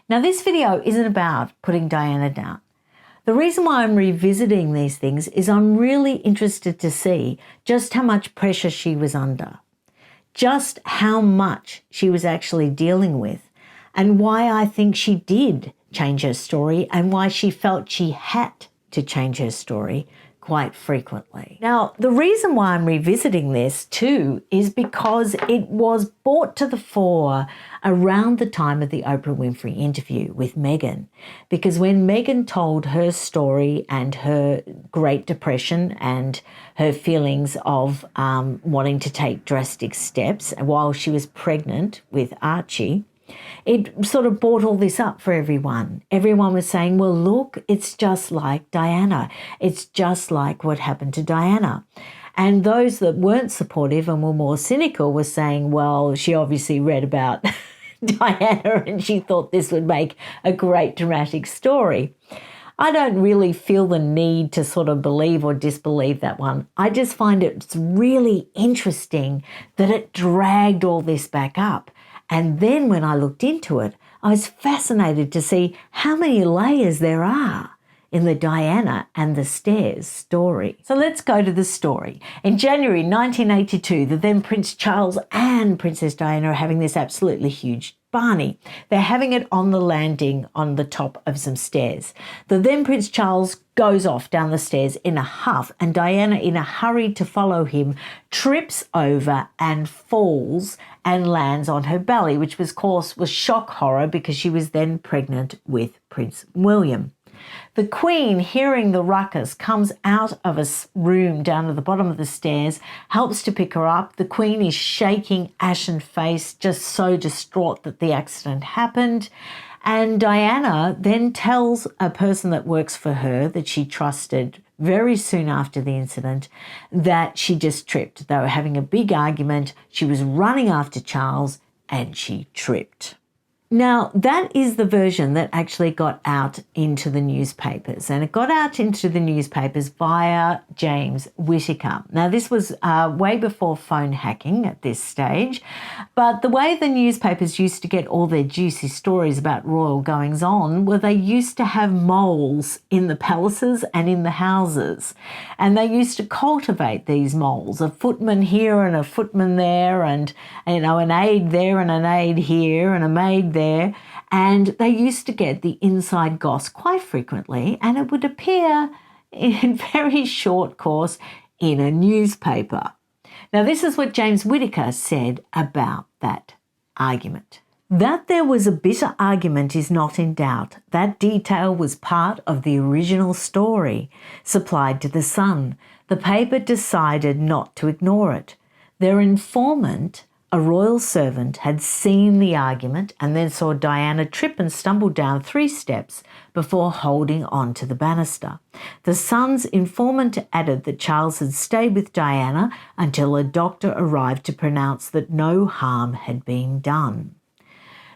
Now, this video isn't about putting Diana down. The reason why I'm revisiting these things is I'm really interested to see just how much pressure she was under, just how much she was actually dealing with, and why I think she did change her story and why she felt she had to change her story quite frequently. Now, the reason why I'm revisiting this too is because it was brought to the fore around the time of the Oprah Winfrey interview with Meghan. Because when Meghan told her story and her Great Depression and her feelings of wanting to take drastic steps while she was pregnant with Archie, it sort of brought all this up for everyone. Everyone was saying, well, look, it's just like Diana. It's just like what happened to Diana. And those that weren't supportive and were more cynical were saying, well, she obviously read about Diana and she thought this would make a great dramatic story. I don't really feel the need to sort of believe or disbelieve that one. I just find it's really interesting that it dragged all this back up. And then when I looked into it, I was fascinated to see how many layers there are in the Diana and the Stairs story. So let's go to the story. In January 1982, the then Prince Charles and Princess Diana are having this absolutely huge Barney. They're having it on the landing on the top of some stairs. The then Prince Charles goes off down the stairs in a huff, and Diana, in a hurry to follow him, trips over and falls and lands on her belly, which of course was shock horror because she was then pregnant with Prince William. The Queen, hearing the ruckus, comes out of a room down at the bottom of the stairs, helps to pick her up. The Queen is shaking, ashen-faced, just so distraught that the accident happened. And Diana then tells a person that works for her that she trusted very soon after the incident that she just tripped. They were having a big argument. She was running after Charles and she tripped. Now, that is the version that actually got out into the newspapers, and it got out into the newspapers via James Whittaker. Now, this was way before phone hacking at this stage, but the way the newspapers used to get all their juicy stories about royal goings-on were they used to have moles in the palaces and in the houses, and they used to cultivate these moles, a footman here and a footman there, and an aide there and an aide here and a maid there, and they used to get the inside goss quite frequently, and it would appear in very short course in a newspaper. Now, this is what James Whittaker said about that argument. That there was a bitter argument is not in doubt. That detail was part of the original story supplied to The Sun. The paper decided not to ignore it. Their informant, a royal servant, had seen the argument and then saw Diana trip and stumble down 3 steps before holding on to the banister. The Sun's informant added that Charles had stayed with Diana until a doctor arrived to pronounce that no harm had been done.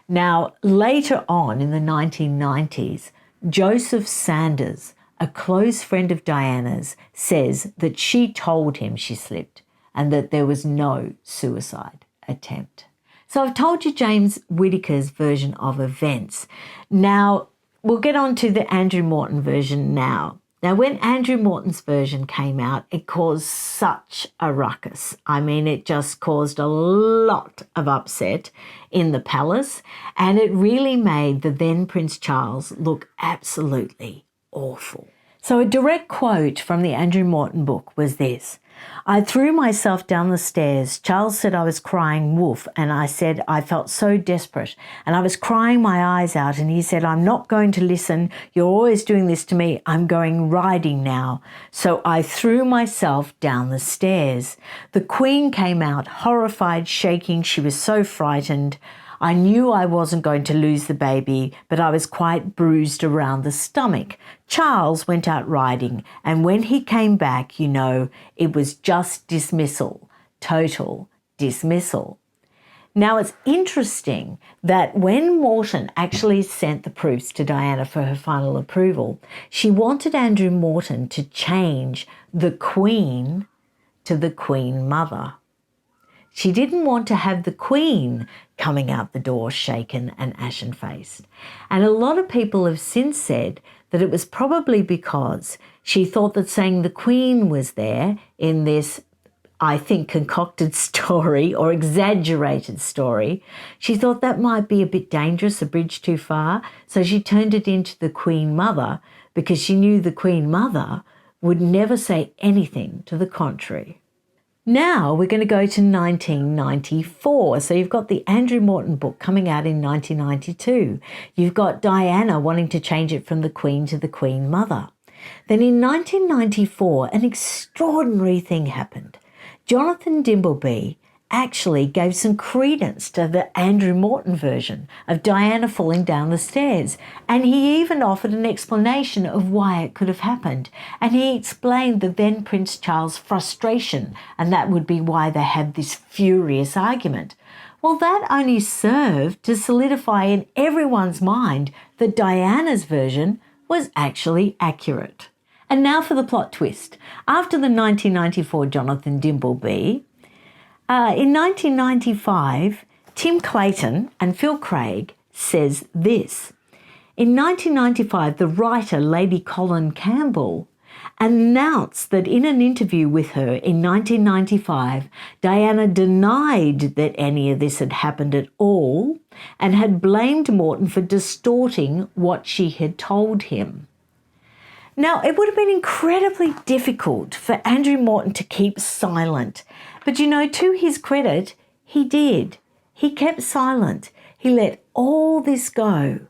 Now, later on in the 1990s, Joseph Sanders, a close friend of Diana's, says that she told him she slipped and that there was no suicide attempt. So I've told you James Whittaker's version of events. Now, we'll get on to the Andrew Morton version now. Now, when Andrew Morton's version came out, it caused such a ruckus. I mean, it just caused a lot of upset in the palace, and it really made the then Prince Charles look absolutely awful. So a direct quote from the Andrew Morton book was this: I threw myself down the stairs. Charles said I was crying wolf, and I said I felt so desperate, and I was crying my eyes out, and he said, I'm not going to listen. You're always doing this to me. I'm going riding now. So I threw myself down the stairs. The Queen came out, horrified, shaking. She was so frightened. I knew I wasn't going to lose the baby, but I was quite bruised around the stomach. Charles went out riding, and when he came back, it was just dismissal, total dismissal. Now, it's interesting that when Morton actually sent the proofs to Diana for her final approval, she wanted Andrew Morton to change the Queen to the Queen Mother. She didn't want to have the Queen coming out the door shaken and ashen-faced. And a lot of people have since said that it was probably because she thought that saying the Queen was there in this, I think, concocted story or exaggerated story, she thought that might be a bit dangerous, a bridge too far. So she turned it into the Queen Mother because she knew the Queen Mother would never say anything to the contrary. Now we're going to go to 1994. So you've got the Andrew Morton book coming out in 1992. You've got Diana wanting to change it from the Queen to the Queen Mother. Then in 1994, an extraordinary thing happened. Jonathan Dimbleby actually gave some credence to the Andrew Morton version of Diana falling down the stairs. And he even offered an explanation of why it could have happened. And he explained the then Prince Charles' frustration, and that would be why they had this furious argument. Well, that only served to solidify in everyone's mind that Diana's version was actually accurate. And now for the plot twist. After the 1994 Jonathan Dimbleby, in 1995, Tim Clayton and Phil Craig says this. In 1995, the writer Lady Colin Campbell announced that in an interview with her in 1995, Diana denied that any of this had happened at all and had blamed Morton for distorting what she had told him. Now, it would have been incredibly difficult for Andrew Morton to keep silent. But you know, to his credit, he did. He kept silent. He let all this go.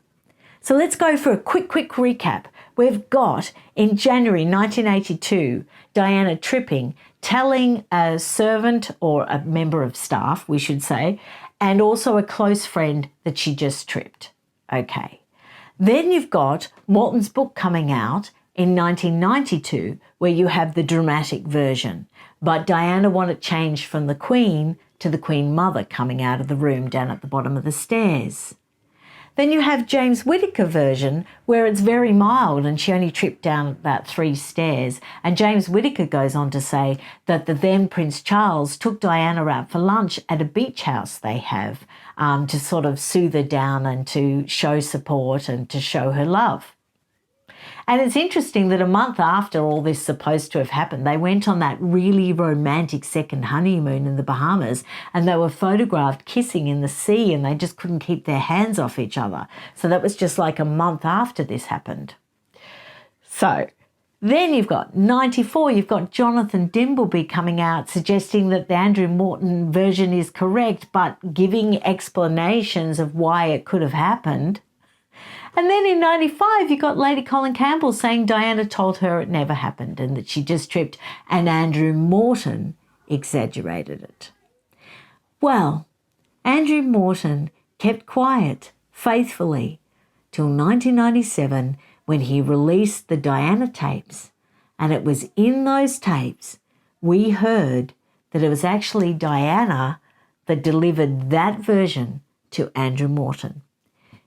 So let's go for a quick recap. We've got, in January 1982, Diana tripping, telling a servant or a member of staff, we should say, and also a close friend that she just tripped. Okay. Then you've got Morton's book coming out in 1992, where you have the dramatic version. But Diana wanted changed from the Queen to the Queen Mother coming out of the room down at the bottom of the stairs. Then you have James Whittaker version, where it's very mild and she only tripped down about 3 stairs. And James Whittaker goes on to say that the then Prince Charles took Diana out for lunch at a beach house they have to sort of soothe her down and to show support and to show her love. And it's interesting that a month after all this supposed to have happened, they went on that really romantic second honeymoon in the Bahamas, and they were photographed kissing in the sea, and they just couldn't keep their hands off each other. So that was just like a month after this happened. So then you've got 94, you've got Jonathan Dimbleby coming out suggesting that the Andrew Morton version is correct, but giving explanations of why it could have happened. And then in 95, you got Lady Colin Campbell saying Diana told her it never happened and that she just tripped, and Andrew Morton exaggerated it. Well, Andrew Morton kept quiet faithfully till 1997 when he released the Diana tapes. And it was in those tapes we heard that it was actually Diana that delivered that version to Andrew Morton.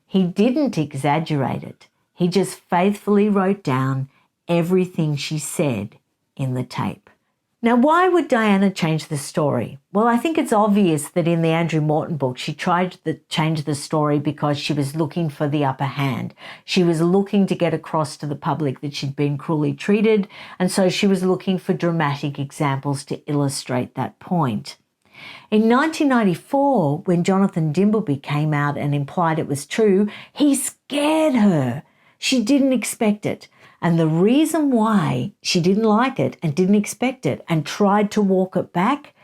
He didn't exaggerate it. He just faithfully wrote down everything she said in the tape. Now, why would Diana change the story? Well, I think it's obvious that in the Andrew Morton book, she tried to change the story because she was looking for the upper hand. She was looking to get across to the public that she'd been cruelly treated, and so she was looking for dramatic examples to illustrate that point. In 1994, when Jonathan Dimbleby came out and implied it was true, he scared her. She didn't expect it. And the reason why she didn't like it and didn't expect it and tried to walk it back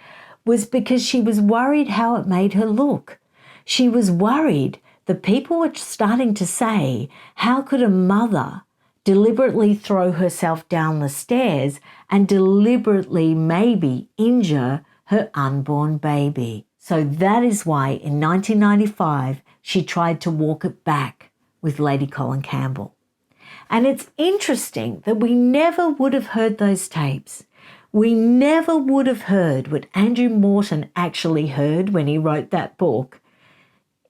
was because she was worried how it made her look. She was worried that people were starting to say, how could a mother deliberately throw herself down the stairs and deliberately maybe injure her unborn baby? So that is why in 1995, she tried to walk it back with Lady Colin Campbell. And it's interesting that we never would have heard those tapes. We never would have heard what Andrew Morton actually heard when he wrote that book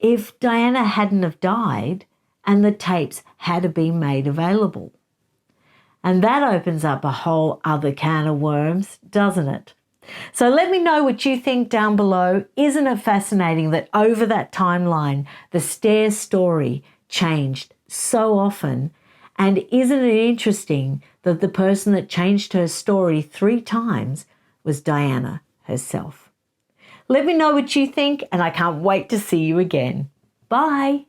if Diana hadn't have died and the tapes had been made available. And that opens up a whole other can of worms, doesn't it? So let me know what you think down below. Isn't it fascinating that over that timeline, the Stair story changed so often? And isn't it interesting that the person that changed her story 3 times was Diana herself? Let me know what you think, and I can't wait to see you again. Bye.